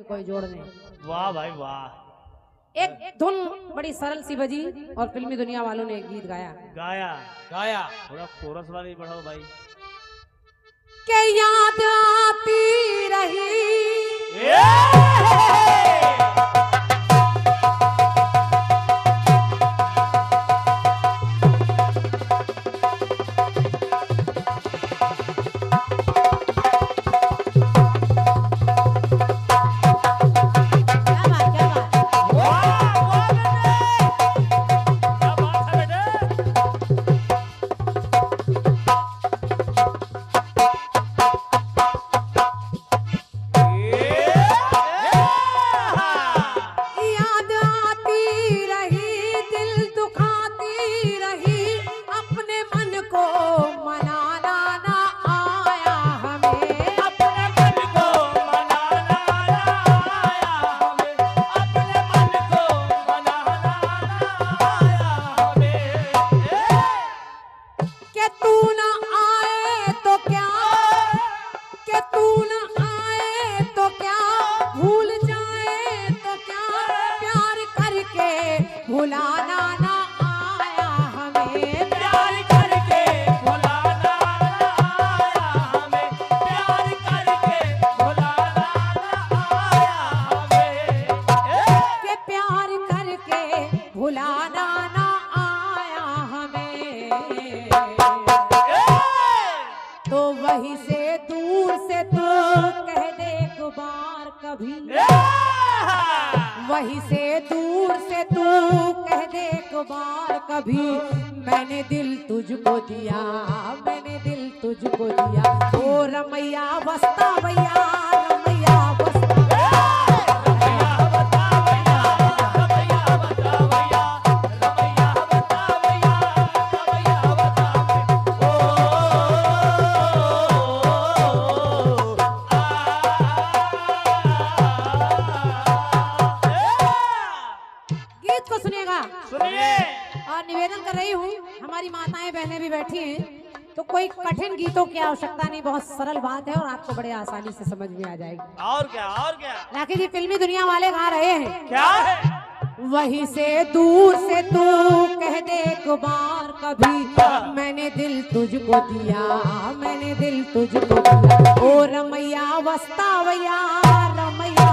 कोई जोड़ नहीं। वाह भाई वाह। एक धुन बड़ी सरल सी बजी और फिल्मी दुनिया वालों ने एक गीत गाया। गाया गाया थोड़ा कोरस वाली बढ़ाओ भाई। के याद आती रही भुलाना ना आया हमें, प्यार करके भुलाना आया हमें, प्यार करके भुलाना आया हमें, के प्यार करके भुलाना ना आया हमें। तो वहीं से दूर से तू कह दे एक बार कभी, वहीं से दूर से तू कह दे एक बार कभी, मैंने दिल तुझको दिया, मैंने दिल तुझको दिया। ओ रमैया बसता भैया, रमैया बसता और निवेदन कर रही हूँ, हमारी माताएं बहनें भी बैठी हैं, तो कोई कठिन गीतों की आवश्यकता नहीं, बहुत सरल बात है और आपको बड़े आसानी से समझ में आ जाएगी। और क्या और क्या राखी जी फिल्मी दुनिया वाले गा रहे हैं, क्या है? वहीं से दूर से तू कह दे एक बार कभी, मैंने दिल तुझको दिया, मैंने दिल तुझको दिया। ओ रमैया वस्ता भैया, रमैया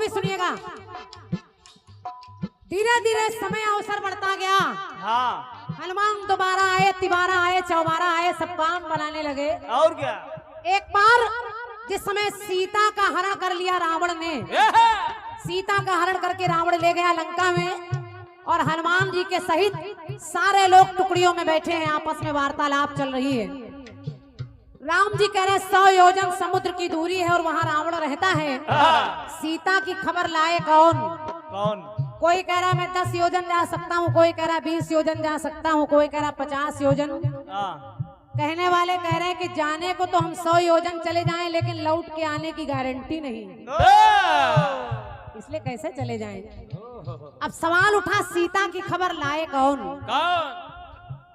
सुनिएगा। धीरे धीरे समय अवसर बढ़ता गया। हाँ। हनुमान दोबारा आए, तिबारा आए, चौबारा आए, सब काम बनाने लगे। और क्या? एक बार जिस समय सीता का हरण कर लिया रावण ने, सीता का हरण करके रावण ले गया लंका में, और हनुमान जी के सहित सारे लोग टुकड़ियों में बैठे हैं, आपस में वार्तालाप चल रही है। राम जी कह रहे 100 योजन समुद्र की दूरी है और वहां रावण रहता है, सीता की खबर लाए कौन? कौन? कोई कह रहा मैं 10 योजन जा सकता हूँ, कोई कह रहा 20 योजन जा सकता हूँ, कोई कह रहा 50 योजन। कहने वाले कह रहे हैं कि जाने को तो हम 100 योजन चले जाएं, लेकिन लौट के आने की गारंटी नहीं, इसलिए कैसे चले जाएं? अब सवाल उठा सीता की खबर लाए कौन?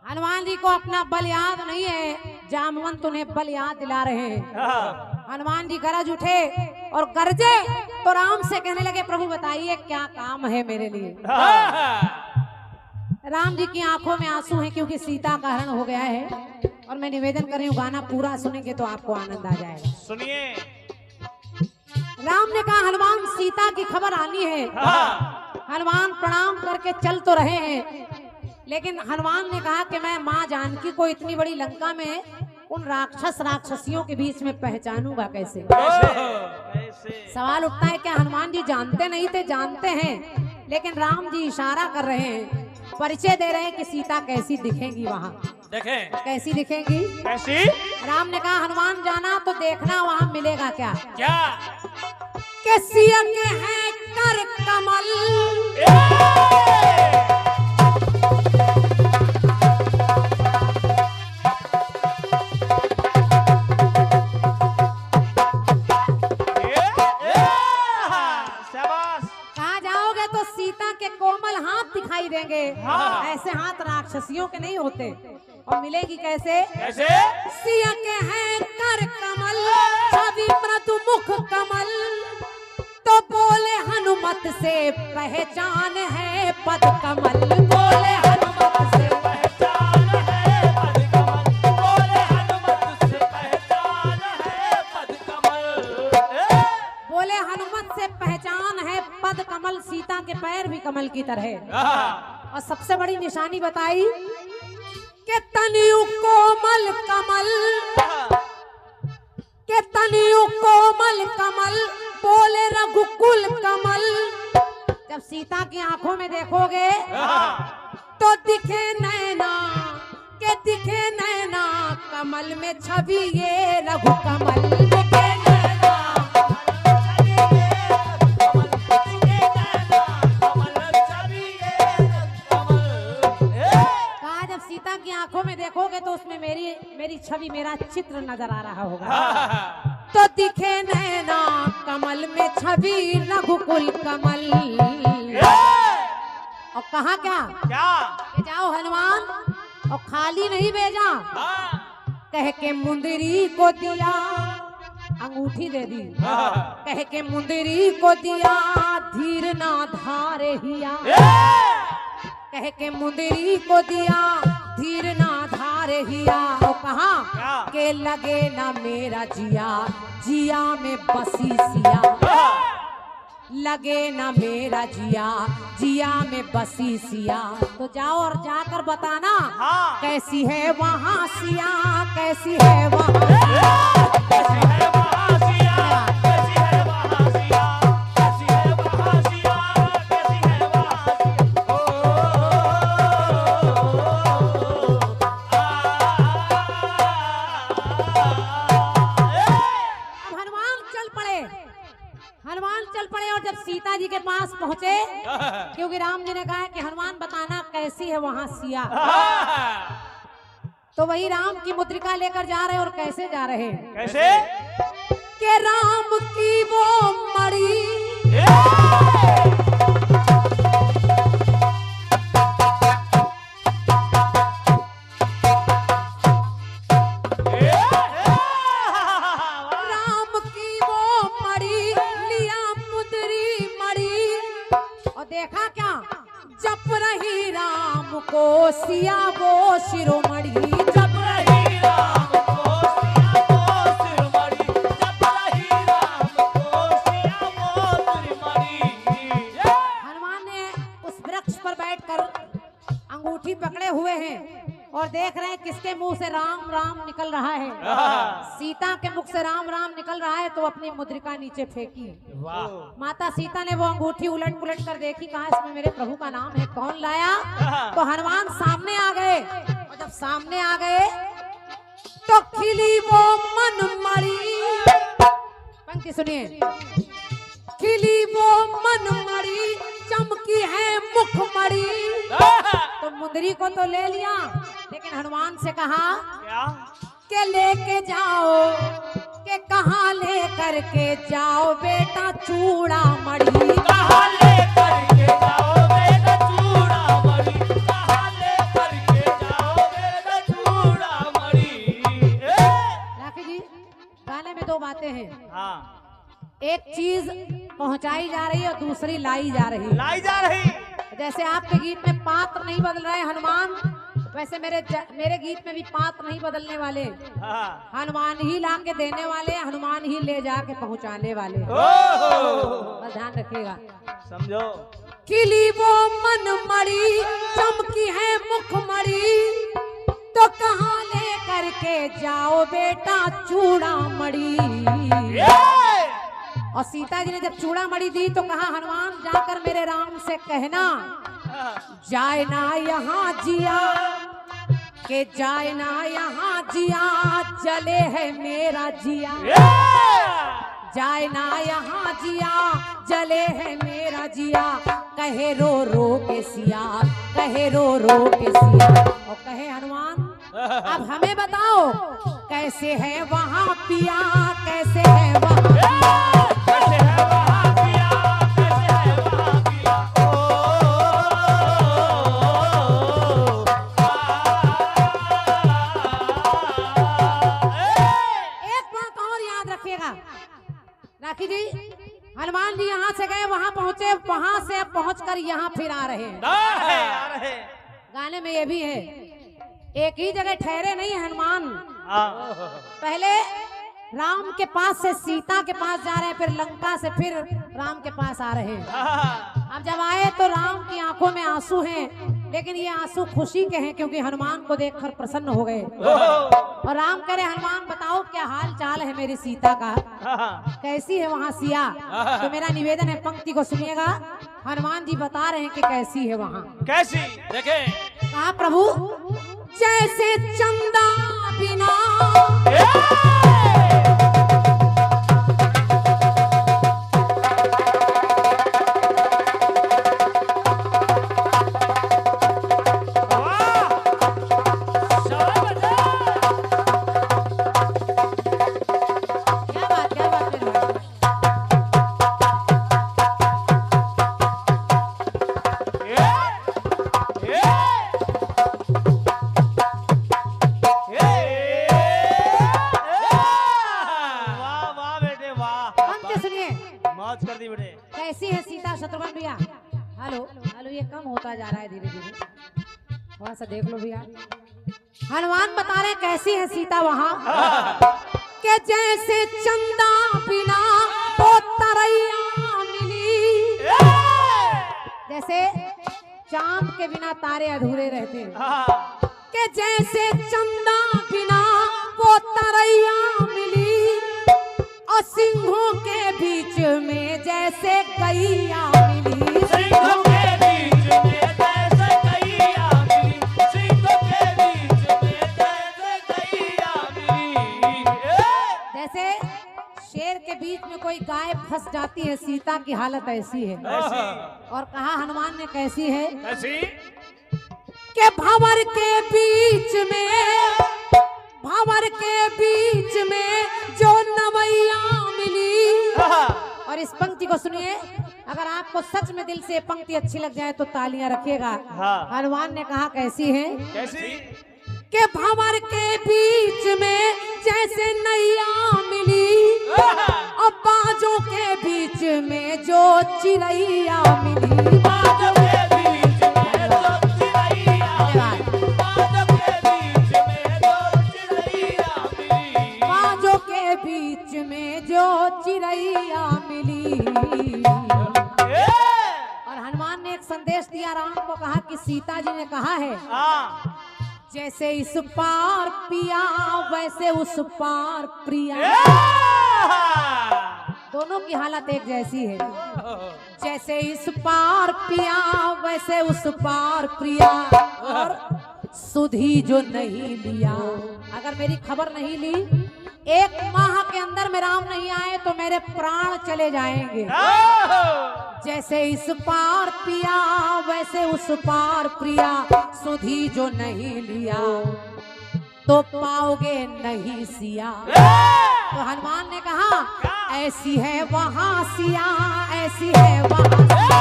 हनुमान जी को अपना बल याद नहीं है, जामवंत उन्हें बल याद दिला रहे हैं। हनुमान जी गरज उठे और गरजे तो राम से कहने लगे प्रभु बताइए क्या काम है मेरे लिए। राम जी की आंखों में आंसू हैं क्योंकि सीता का हरण हो गया है, और मैं निवेदन कर रही हूँ गाना पूरा सुनेंगे तो आपको आनंद आ जाएगा। सुनिए। राम ने कहा हनुमान सीता की खबर आनी है। हनुमान प्रणाम करके चल तो रहे हैं, लेकिन हनुमान ने कहा कि मैं माँ जानकी को इतनी बड़ी लंका में उन राक्षसियों के बीच में पहचानूंगा कैसे? सवाल उठता है क्या हनुमान जी जानते नहीं थे? जानते हैं, लेकिन राम जी इशारा कर रहे हैं, परिचय दे रहे हैं कि सीता कैसी दिखेगी वहाँ। देखें कैसी दिखेगी? कैसी? राम ने कहा हनुमान जाना तो देखना वहाँ मिलेगा क्या? क्या? कैसी है कर कमल, राक्षसियों के नहीं होते। और मिलेगी कैसे? कैसे? सिया के हैं कर कमल, छवि मृदु मुख कमल, तो बोले हनुमत से पहचान है पद कमल। बोले हनुमत से पहचान है पद कमल, बोले हनुमत से पहचान है पद कमल। बोले हनुमत से पहचान है पद कमल। सीता के पैर भी कमल की तरह। और सबसे बड़ी निशानी बताई के तनियु कोमल कमल, के तनियु कोमल कमल, बोले रघुकुल कमल। जब सीता की आंखों में देखोगे तो दिखे नैना, के दिखे नैना, कमल में छवि ये रघु कमल। दिखे नैना, सीता की आंखों में देखोगे तो उसमें मेरी छवि, मेरा चित्र नजर आ रहा होगा। तो दिखे नैना कमल में छवि रघुकुल कमल। और कहा क्या? कि जाओ हनुमान, और खाली नहीं भेजा, कह के मुंदरी को दिया, अंगूठी दे दी। कह के मुंदरी को दिया, धीर ना धारे हिया। कह के मुंदरी को दिया, धीर ना धारे हिया। और कहा के लगे ना मेरा जिया, जिया में बसी सिया। लगे ना मेरा जिया, जिया में बसी सिया। तो जाओ और जाकर बताना कैसी है वहाँ सिया, कैसी है वहाँ सिया, कैसी है वहाँ सिया, कैसी है वहाँ सिया, कैसी है वहाँ सिया, कैसी है वहाँ सिया। अब हनुमान चल पड़े और जब सीता जी के पास पहुंचे, क्योंकि राम जी ने कहा कि हनुमान बताना कैसी है वहाँ सिया, तो वही राम की मुद्रिका लेकर जा रहे और कैसे जा रहे हैं? कैसे? के राम की वो मड़ी, राम की वो मड़ी, लिया मुद्री मड़ी। और देखा क्या? जप रही राम को सिया वो शिरोमणि। जप रही राम को सिया वो शिरोमणि, जप रही राम को सिया वो शिरोमणि। हनुमान ने उस वृक्ष पर बैठकर अंगूठी पकड़े हुए हैं और देख रहे हैं किसके मुंह से राम राम निकल रहा है। सीता के मुख से राम राम निकल रहा है, तो अपनी मुद्रिका नीचे फेंकी। माता सीता ने वो अंगूठी उलट पुलट कर देखी, कहा इसमें मेरे प्रभु का नाम है, कौन लाया? तो हनुमान सामने आ गए। और जब सामने आ गए तो खिली वो मन मड़ी, पंक्ति सुनिए, खिली वो मन मड़ी, चमकी है मुख मड़ी। तो मुंदरी को तो ले लिया, लेकिन हनुमान से कहा के लेके जाओ, के कहाँ ले करके जाओ बेटा चूड़ा मड़ी। कहाँ ले करके जाओ बेटा चूड़ा मड़ी, कहाँ ले करके जाओ बेटा चूड़ा मड़ी। राखी जी, गाने में दो बातें हैं। एक चीज पहुंचाई जा रही है और दूसरी लाई जा रही है। लाई जा रही। जैसे आपके गीत में पात्र नहीं बदल रहे हनुमान, वैसे मेरे गीत में भी पात्र नहीं बदलने वाले। हनुमान ही ला के देने वाले, हनुमान ही ले जाके पहुंचाने वाले। बस ध्यान रखिएगा, समझो। खिली वो मन मड़ी, चमकी है मुख मड़ी, तो कहाँ ले करके जाओ बेटा चूड़ा मड़ी। और सीता जी ने जब चूड़ा मड़ी दी तो कहा हनुमान जाकर मेरे राम से कहना, जाए ना यहाँ जिया, के जाए ना यहाँ जिया, जले है मेरा जिया। जाए ना यहाँ जिया, जले है मेरा जिया। कहे रो रो के सिया, कहे रो रो के सिया। और कहे हनुमान अब हमें बताओ कैसे है वहाँ पिया, कैसे है वहाँ पिया, कैसे है वहाँ पिया, कैसे है वहाँ पिया। देखिएगा राखी जी, हनुमान जी यहाँ से गए वहाँ पहुँचे, वहाँ से पहुँचकर यहाँ फिर आ रहे हैं। आ रहे गाने में ये भी है, एक ही जगह ठहरे नहीं हनुमान, पहले राम के पास से सीता के पास जा रहे हैं, फिर लंका से फिर राम के पास आ रहे हैं। अब जब आए तो राम की आंखों में आंसू हैं, लेकिन ये आंसू खुशी के हैं क्योंकि हनुमान को देखकर प्रसन्न हो गए। और राम कह रहे हनुमान बताओ क्या हाल चाल है मेरी सीता का, कैसी है वहाँ सिया। तो मेरा निवेदन है पंक्ति को सुनिएगा, हनुमान जी बता रहे हैं कि कैसी है वहाँ। कैसी देखे कहा प्रभु जैसे चंदा बिना कैसी है सीता शत्रुघ्न भैया। हेलो हेलो, ये कम होता जा रहा है धीरे धीरे, थोड़ा सा देख लो भैया। हनुमान बता रहे कैसी है सीता वहाँ, के जैसे चंदा बिना वो तरैया मिली, जैसे चांद के बिना तारे अधूरे रहते हैं, के जैसे चंदा बिना वो तरैया मिली, और सिंहों के बीच में जैसे गैया मिली। सिंहों के बीच में जैसे गैया मिली, सिंहों के बीच में जैसे गैया मिली। जैसे शेर के बीच में कोई गाय फंस जाती है, सीता की हालत ऐसी है। और कहा हनुमान ने कैसी है, कैसी के भंवर के बीच में, भंवर के बीच में जो नवैया मिली। और इस पंक्ति को सुनिए, अगर आपको सच में दिल से पंक्ति अच्छी लग जाए तो तालियां रखिएगा। हनुमान ने कहा कैसी है, कैसी के भंवर के बीच में जैसे नैया मिली, और बाजों के बीच में जो चिड़ैया मिली। बाजों के बीच में जो चिड़ैया मिली, बाजों के बीच में जो चिड़ैया मिली, बाजों के बीच में जो चिड़ैया मिली। और हनुमान ने एक संदेश दिया राम को, कहा कि सीता जी ने कहा है जैसे इस पार पिया वैसे उस पार प्रिया। दोनों की हालत एक जैसी है, जैसे इस पार पिया वैसे उस पार प्रिया। और सुधी जो नहीं लिया, अगर मेरी खबर नहीं ली, 1 माह के अंदर में राम नहीं आए तो मेरे प्राण चले जाएंगे। जैसे इस पार पिया वैसे उस पार प्रिया, सुधी जो नहीं लिया तो पाओगे नहीं सिया। तो हनुमान ने कहा ऐसी है वहाँ सिया, ऐसी है वहाँ सिया।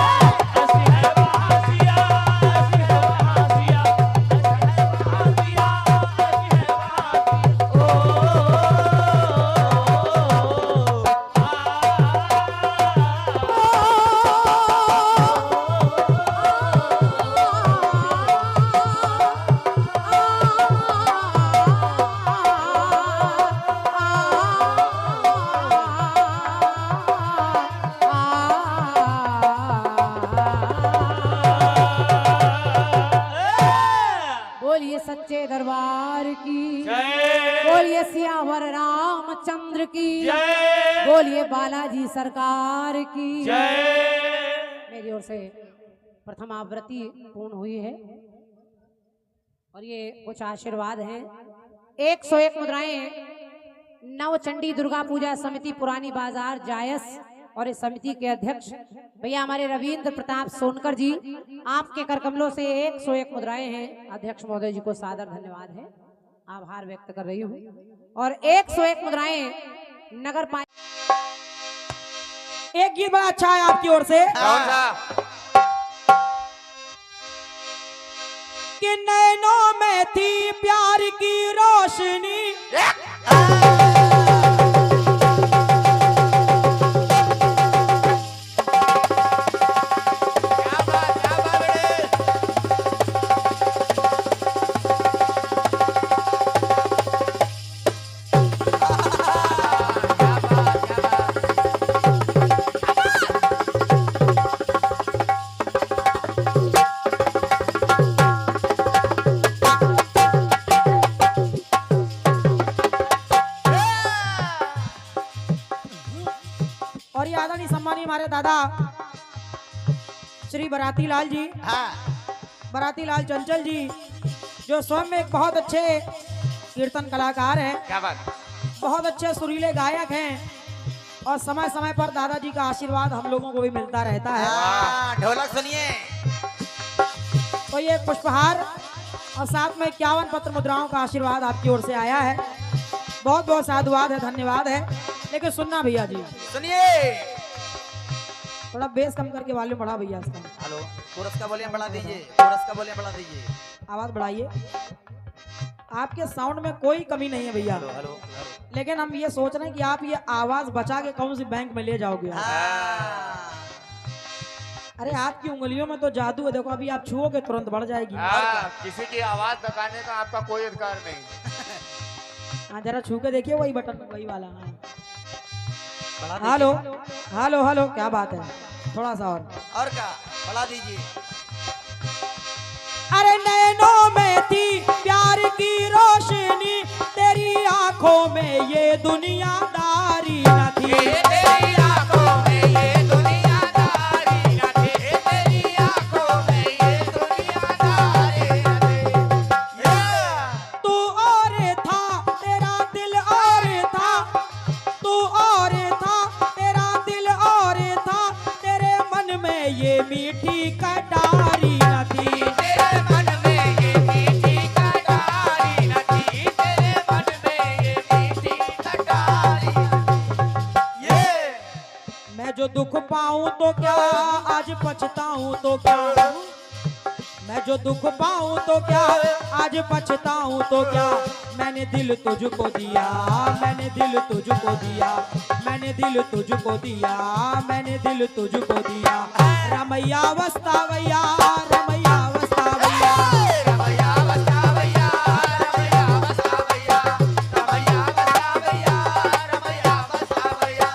ऐसी है वहाँ सिया, ऐसी है वहाँ सिया, ऐसी है वहाँ सिया, ऐसी है बोलिए सच्चे दरबार की जय, बोलिए सियावर रामचंद्र की जय, बोलिए बालाजी सरकार की जय। मेरी ओर से प्रथम आवृत्ति पूर्ण हुई है और ये कुछ आशीर्वाद हैं। 101 मुद्राएं नवचंडी दुर्गा पूजा समिति पुरानी बाजार जायस और इस समिति के अध्यक्ष भैया हमारे रविंद्र प्रताप सोनकर जी, आपके करकमलों से 101 मुद्राएं हैं। अध्यक्ष महोदय जी को सादर धन्यवाद है, आभार व्यक्त कर रही हूँ। और 101 मुद्राएं नगर पालिका। एक गीत बड़ा अच्छा है आपकी ओर से, कौन सा? कि नैनों में थी प्यार की रोशनी, और ये आदरणीय सम्मानीय हमारे दादा श्री बराती लाल जी, बराती लाल चंचल जी, जो स्वयं में एक बहुत अच्छे कीर्तन कलाकार हैं, क्या बात। बहुत अच्छे सुरीले गायक हैं और समय समय पर दादाजी का आशीर्वाद हम लोगों को भी मिलता रहता है। ढोलक सुनिए। तो ये पुष्पहार और साथ में 51 पत्र मुद्राओं का आशीर्वाद आपकी ओर से आया है। बहुत बहुत साधुवाद है, धन्यवाद है। लेकिन सुनना भैया जी, सुनिए। थोड़ा बेस कम करके वॉल्यूम बढ़ा भैया इसका। हेलो, कोरस का वॉल्यूम बढ़ा दीजिए, कोरस का वॉल्यूम बढ़ा दीजिए, आवाज बढ़ाइए। आपके साउंड में कोई कमी नहीं है भैया, हेलो हेलो। लेकिन हम ये सोच रहे हैं कि आप ये आवाज बचा के कौन सी बैंक में ले जाओगे। अरे आपकी उंगलियों में तो जादू है, देखो अभी आप छुओगे तुरंत बढ़ जाएगी। किसी की आवाज दबाने का आपका कोई अधिकार नहीं। हाँ जरा छू के देखिए, वही बटन वही वाला। बढ़ा दीजिए। हेलो हेलो हेलो, क्या बात है, थोड़ा सा और क्या बढ़ा दीजिए। अरे नैनों में थी प्यार की रोशनी, तेरी आंखों में ये दुनियादारी न थी। तेरी आंखों में ये दुनियादारी न थी, तेरी आंखों में ये दुनियादारी न थी। तू और था तेरा दिल और था, तू और था तेरा दिल और था, तेरे मन में ये मीठी कटारी न थी। तेरे मन में ये मीठी कटारी न थी, तेरे मन में ये मीठी कटारी न थी। मैं जो दुख पाऊं तो क्या, आज पछताऊं तो क्या, मैं जो दुख पाऊं तो क्या, आज पछताऊं तो क्या, मैंने दिल तुझको दिया, मैंने दिल तुझको दिया, मैंने दिल तुझको दिया, मैंने दिल तुझको दिया। रमैया वस्तावैया, रमैया वस्तावैया, रमैया वस्तावैया, रमैया वस्तावैया, रमैया वस्तावैया, रमैया वस्तावैया।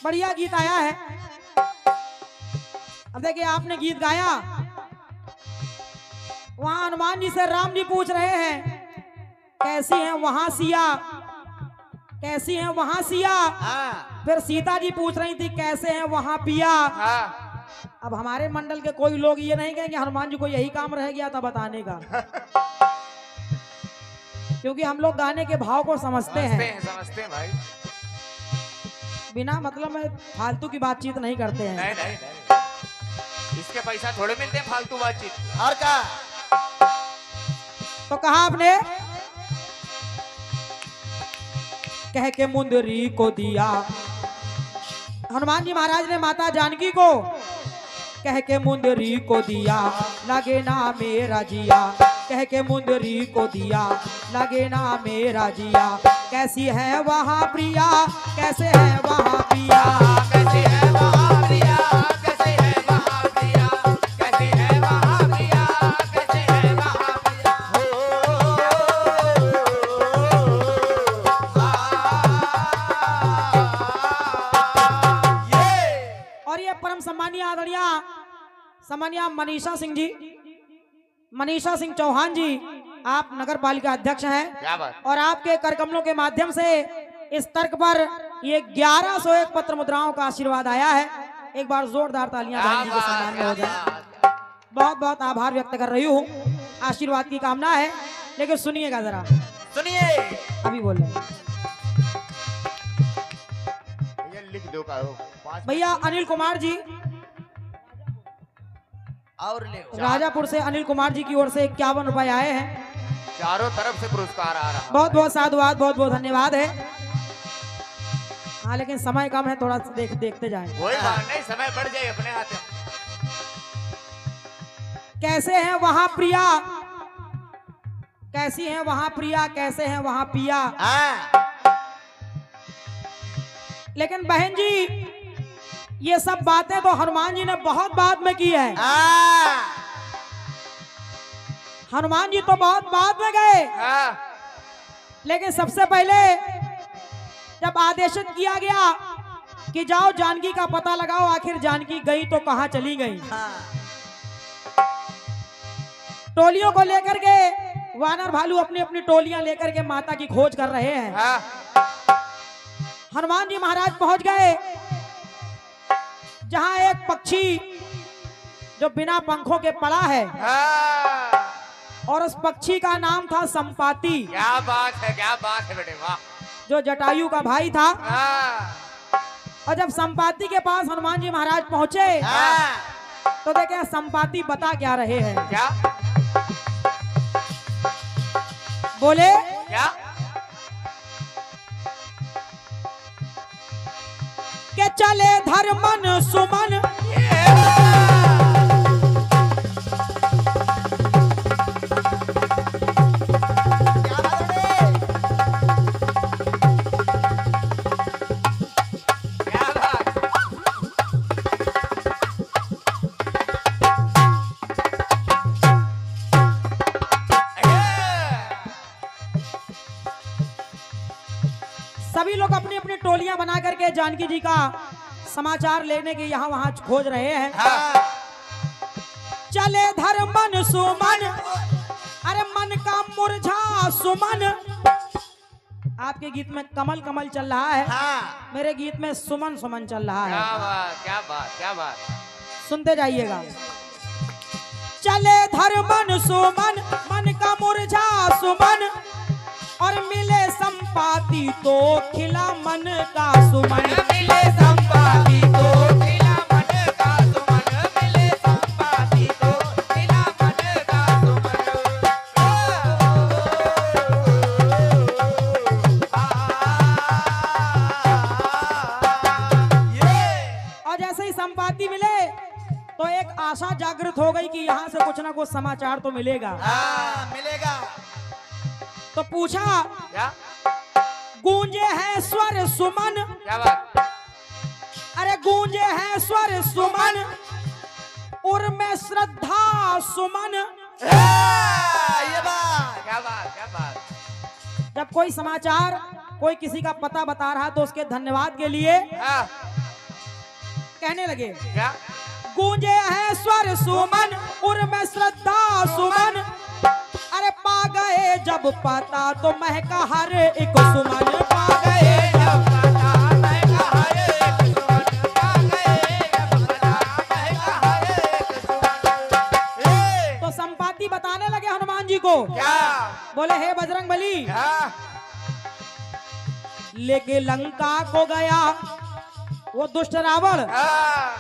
बढ़िया गीत आया है। अब देखिए आपने गीत गाया, वहां हनुमान जी से राम जी पूछ रहे हैं कैसी हैं वहां सिया, कैसी हैं वहां सिया। फिर सीता जी पूछ रही थी कैसे हैं वहां पिया। अब हमारे मंडल के कोई लोग ये नहीं कहेंगे हनुमान जी को यही काम रह गया था बताने का, क्योंकि हम लोग गाने के भाव को समझते हैं, समझते हैं भाई। बिना मतलब में फालतू की बातचीत नहीं करते हैं। नहीं नहीं नहीं, इसके पैसा थोड़े मिलते हैं फालतू बातचीत। और क्या। तो कहा आपने कह के मुंदरी को दिया, हनुमान जी महाराज ने माता जानकी को कह के मुंदरी को दिया, लगे ना मेरा जिया, कह के मुंदरी को दिया, लगे ना मेरा जिया। कैसी है वहाँ प्रिया, कैसे है वहाँ पिया, कैसे है वहाँ प्रिया, कैसे है वहाँ प्रिया, कैसे है वहाँ प्रिया, कैसे है वहाँ प्रिया। और ये परम सम्मानीय आदरणीय सम्मानीय मनीषा सिंह जी, मनीषा सिंह चौहान जी, आप नगर पालिका अध्यक्ष हैं। क्या बात। और आपके करकमलों के माध्यम से इस तर्क पर ये 1101 पत्र मुद्राओं का आशीर्वाद आया है। एक बार जोरदार तालियां बहन जी के सम्मान में हो जाए। बहुत बहुत आभार व्यक्त कर रही हूँ, आशीर्वाद की कामना है। लेकिन सुनिएगा जरा, सुनिए। अभी बोल रहे ये लिख दो का भैया अनिल कुमार जी, और ले राजापुर से अनिल कुमार जी की ओर से 51 रुपए आए हैं। चारों तरफ से पुरस्कार आ रहा। बहुत बहुत साधुवाद, बहुत बहुत धन्यवाद है। हाँ लेकिन समय कम है, थोड़ा देखते जाएं। कोई बात नहीं, समय बढ़ जाए अपने हाथ में। कैसे हैं वहाँ प्रिया, कैसी हैं वहाँ प्रिया, कैसे हैं वहाँ पिया। लेकिन बहन जी ये सब बातें तो हनुमान जी ने बहुत बाद में की है। हनुमान जी तो बहुत बाद में गए, लेकिन सबसे पहले जब आदेशित किया गया कि जाओ जानकी का पता लगाओ, आखिर जानकी गई तो कहां चली गई। टोलियों को लेकर के वानर भालू अपनी अपनी टोलियां लेकर के माता की खोज कर रहे हैं। हाँ, हनुमान जी महाराज पहुंच गए जहां एक पक्षी जो बिना पंखों के पड़ा है हाँ। और उस पक्षी का नाम था संपाति, क्या बात है बेटे, वाह। जो जटायु का भाई था। हाँ, और जब संपाति के पास हनुमान जी महाराज पहुंचे हाँ। तो देखे संपाति बता क्या रहे हैं। क्या बोले क्या के चले धर्मन सुमन क्या बात। सभी लोग अपनी अपनी टोलियां बना करके जानकी जी का समाचार लेने के यहाँ वहां खोज रहे हैं। हाँ, चले धर्मन सुमन, अरे मन का मुरझा सुमन। आपके गीत में कमल कमल चल रहा है, हाँ। मेरे गीत में सुमन सुमन चल रहा क्या है। बात, क्या बात, क्या बात। सुनते जाइएगा। चले धर्मन सुमन, मन का मुरझा सुमन, और मिले संपाति तो खिला मन का सुमन। मिले संपाति तो खिला मन का सुमन, मिले संपाति तो खिला मन का सुमन। और जैसे ही संपाति मिले तो एक आशा जागृत हो गई कि यहाँ से कुछ ना कुछ समाचार तो मिलेगा। हाँ, मिलेगा। तो पूछा, क्या गूंजे है स्वर सुमन, क्या बात। अरे गूंजे है स्वर सुमन, उर में श्रद्धा सुमन। ये बात। क्या बात, क्या बात। जब कोई समाचार कोई किसी का पता बता रहा तो उसके धन्यवाद के लिए हाँ, कहने लगे, क्या गूंजे है स्वर सुमन, उर में श्रद्धा सुमन, अरे पा गए जब पता तो महका हर एक सुमन। पा गए जब पता महका हर एक सुमन, पा गए जब पता महका हर एक सुमन। तो संपाति बताने लगे हनुमान जी को, क्या बोले हे बजरंग बली, हाँ, लेके लंका को गया वो दुष्ट रावण, हाँ,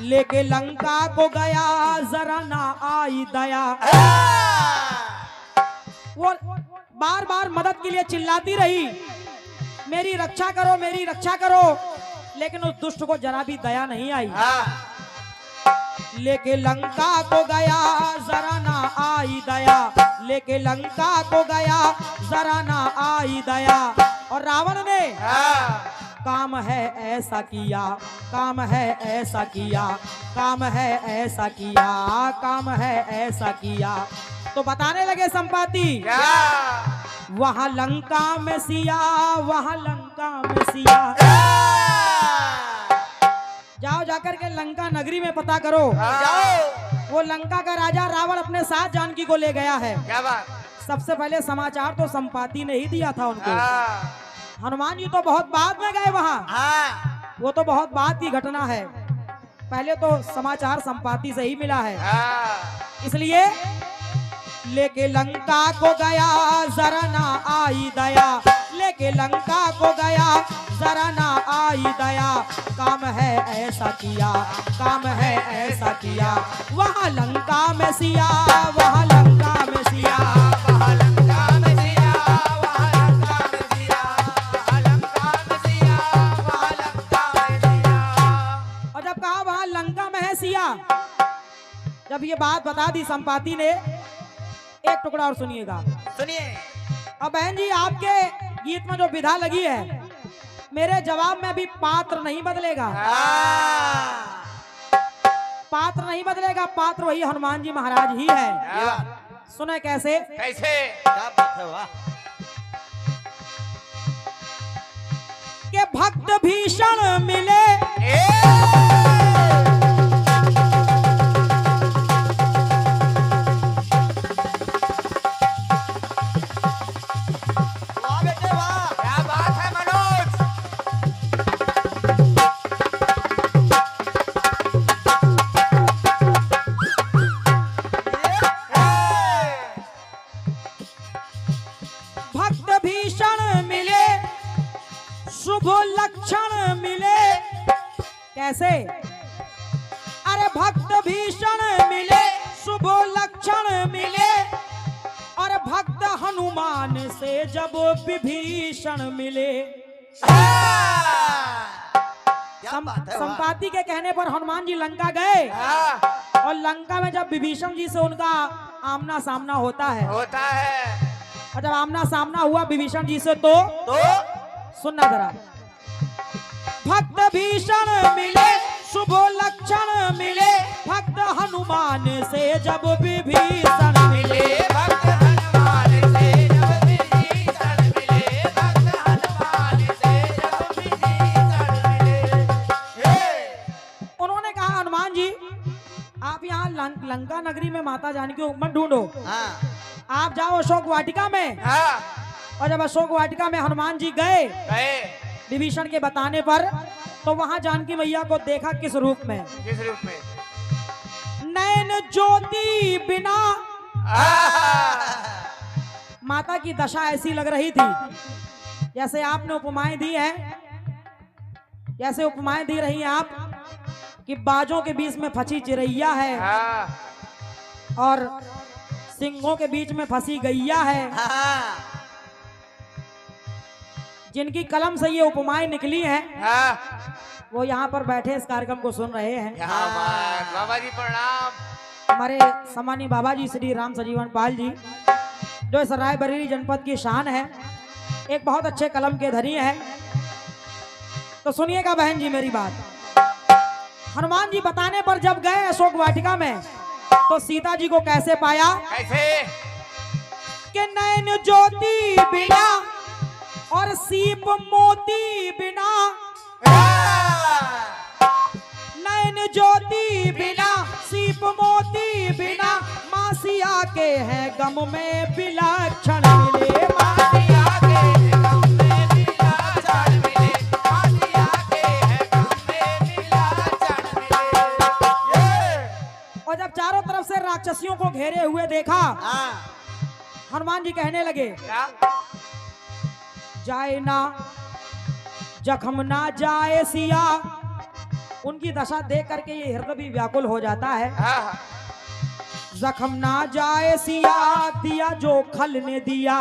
लेके लंका को गया जरा ना आई दया। वो बार बार मदद के लिए चिल्लाती रही, मेरी रक्षा करो मेरी रक्षा करो, लेकिन उस दुष्ट को जरा भी दया नहीं आई। हाँ, लेके लंका को गया जरा ना आई दया, लेके लंका को गया जरा ना आई दया। और रावण ने हाँ, काम है ऐसा किया, काम है ऐसा किया, काम है ऐसा किया, काम है ऐसा किया। तो बताने लगे संपाति, क्या वहां लंका में सिया, वहां लंका में सिया। जाओ जाकर के लंका नगरी में पता करो, जाओ। वो लंका का राजा रावण अपने साथ जानकी को ले गया है। क्या बात। सबसे पहले समाचार तो संपाति ने ही दिया था उनको। हाँ, हनुमान जी तो बहुत बाद में गए वहां, हाँ, वो तो बहुत बाद की घटना है, पहले तो समाचार संपाति से ही मिला है। हाँ, इसलिए लेके लंका को गया जरा ना आई दया, लेके लंका को गया जरा ना आई दया। काम है ऐसा किया, काम है ऐसा किया, वहाँ लंका में सिया, वहाँ लंका में सिया। वहाँ लंका में सिया, वहाँ लंका में सिया, वहाँ लंका में सिया, वहाँ लंका में सिया। और जब कहा वहाँ लंका में है सिया, जब ये बात बता दी संपाति ने, एक टुकड़ा और सुनिएगा। सुनिए। अब बहन जी आपके गीत में जो विधा लगी है, मेरे जवाब में भी पात्र नहीं बदलेगा, हाँ, पात्र नहीं बदलेगा, पात्र वही हनुमान जी महाराज ही है। क्या बात। सुने कैसे, कैसे। क्या बात है, वाह। के भक्त भीषण मिले, कैसे? अरे भक्त भीषण मिले, शुभ लक्षण मिले, और भक्त हनुमान से जब विभीषण मिले। क्या बात है वाह। संपाति के कहने पर हनुमान जी लंका गए, और लंका में जब विभीषण जी से उनका आमना सामना होता है, और जब आमना सामना हुआ विभीषण जी से, तो सुनना जरा। भक्त भीषण मिले, शुभ लक्षण मिले, भक्त हनुमान से जब विभीषण मिले। भक्त हनुमान से जब विभीषण मिले, भक्त हनुमान से जब विभीषण मिले। उन्होंने कहा हनुमान जी आप यहाँ लंका नगरी में माता जानकी को मत ढूंढो, आप जाओ अशोक वाटिका में। और जब अशोक वाटिका में हनुमान जी गए विभीषण के बताने पर, तो वहां जानकी मैया को देखा किस रूप में? किस रूप में? नैन ज्योति बिना। माता की दशा ऐसी लग रही थी जैसे आपने उपमाएं दी है, जैसे उपमाएं दी रही हैं आप कि बाजों के बीच में फंसी चिरैया है और सिंहों के बीच में फंसी गैया है। जिनकी कलम से ये उपमाएं निकली हैं, वो यहाँ पर बैठे इस कार्यक्रम को सुन रहे हैं। बाबा जी प्रणाम। हमारे सम्मानीय बाबा जी श्री राम सजीवन पाल जी, जो इस रायबरेली जनपद की शान है, एक बहुत अच्छे कलम के धनी है। तो सुनिएगा बहन जी मेरी बात। हनुमान जी बताने पर जब गए अशोक वाटिका में, तो सीता जी को कैसे पाया? कैसे? कि नैन ज्योति बिना और सीप मोती बिना। नैन ज्योति बिना, सीप मोती बिना, मासिया के हैं गम में विलक्षण मिले। मासिया के गम में विलक्षण मिले, मासिया के गम में विलक्षण मिले। और जब चारों तरफ से राक्षसियों को घेरे हुए देखा, हनुमान जी कहने लगे क्या? जाए ना जख्म ना जाए सिया। उनकी दशा देख करके ये हृदय भी व्याकुल हो जाता है। जख्म ना जाए सिया, दिया जो खल ने दिया।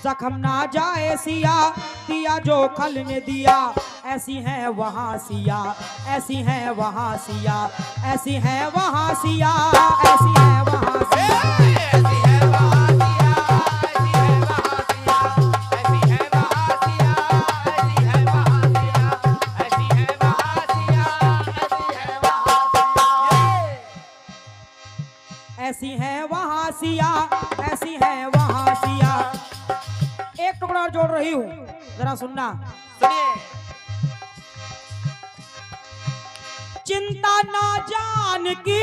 जख्म ना जाए सिया, दिया जो खल ने दिया। ऐसी है वहाँ सिया, ऐसी है वहाँ सिया, ऐसी है वहाँ सिया, ऐसी है वहाँ सिया। ऐसी है वहाँ सिया, ऐसी है वहाँ सिया, ऐसी है वहाँ सिया, ऐसी है वहाँ सिया, ऐसी है वहाँ सिया, ऐसी है वहाँ सिया। ऐसी है वहाँ सिया, ऐसी है वहाँ सिया। एक टुकड़ा और जोड़ रही हूँ, जरा सुनना। सुनिए। चिंता ना जान की,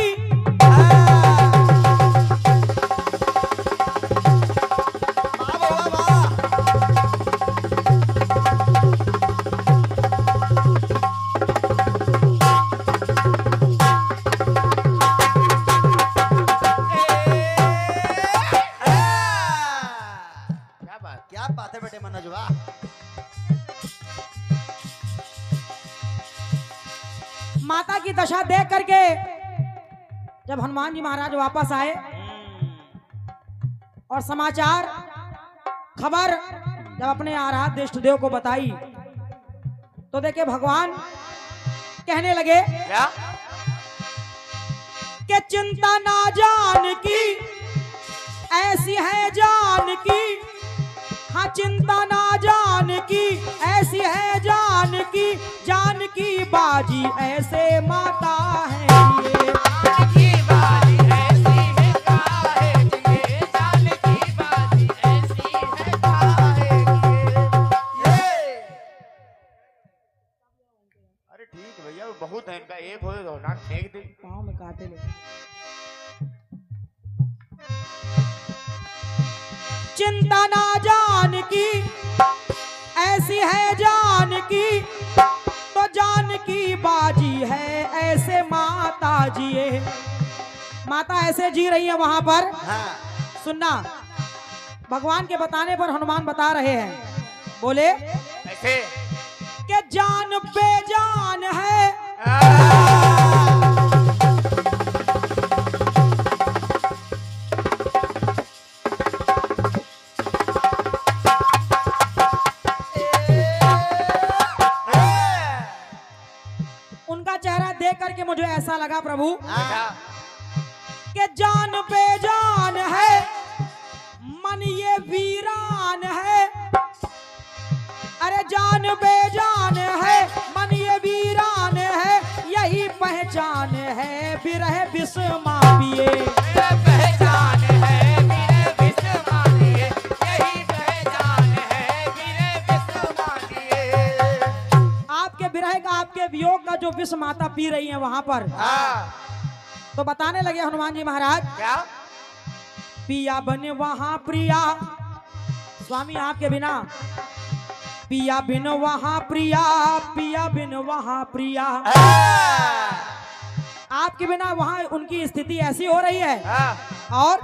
क्या बात है बेटे मनोज वाह। माता की दशा देख करके जब हनुमान जी महाराज वापस आए और समाचार खबर जब अपने आराध्य इष्ट देव को बताई, तो देखे भगवान कहने लगे क्या? कि चिंता ना जान की, ऐसी है जान की। हाँ चिंता ना जान की, ऐसी है जान की। जान की बाजी ऐसे माता है ये। जानकी बाजी ऐसी है काहे जिए, जानकी बाजी ऐसी है काहे जिए। अरे ठीक है भैया, वो बहुत है इनका, एक हो तो नाक फेंक दे। पाँव में काटे ले। चिंता ना जान की, ऐसी है जान की। तो जान की बाजी है ऐसे माता जिए। माता ऐसे जी रही है वहां पर। सुनना, भगवान के बताने पर हनुमान बता रहे हैं, बोले ऐसे कि जान बेजान है। उनका चेहरा देख करके मुझे ऐसा लगा प्रभु कि जान बेजान है, मन ये वीरान है। अरे जान बेजान है, मन ये वीरान है, यही पहचान है बिरह बिस्मा पिए। पहचान है मेरे विस्मानिए, यही पहचान है मेरे विस्मानिए। आपके बिरह का, आपके वियोग का जो विष माता पी रही है वहां पर, तो बताने लगे हनुमान जी महाराज, क्या पिया बने वहां प्रिया, स्वामी आपके बिना पिया बिन वहां प्रिया, पिया बिन वहां प्रिया। आपके बिना वहां उनकी स्थिति ऐसी हो रही है। और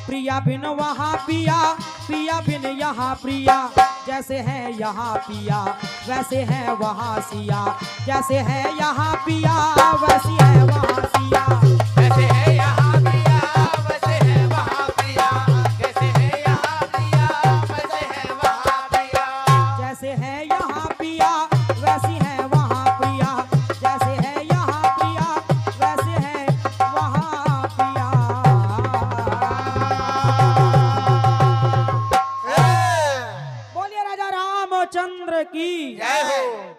प्रिया बिन वहां पिया, पिया बिन यहाँ प्रिया, जैसे है यहाँ पिया वैसे है वहां सिया, जैसे है यहाँ पिया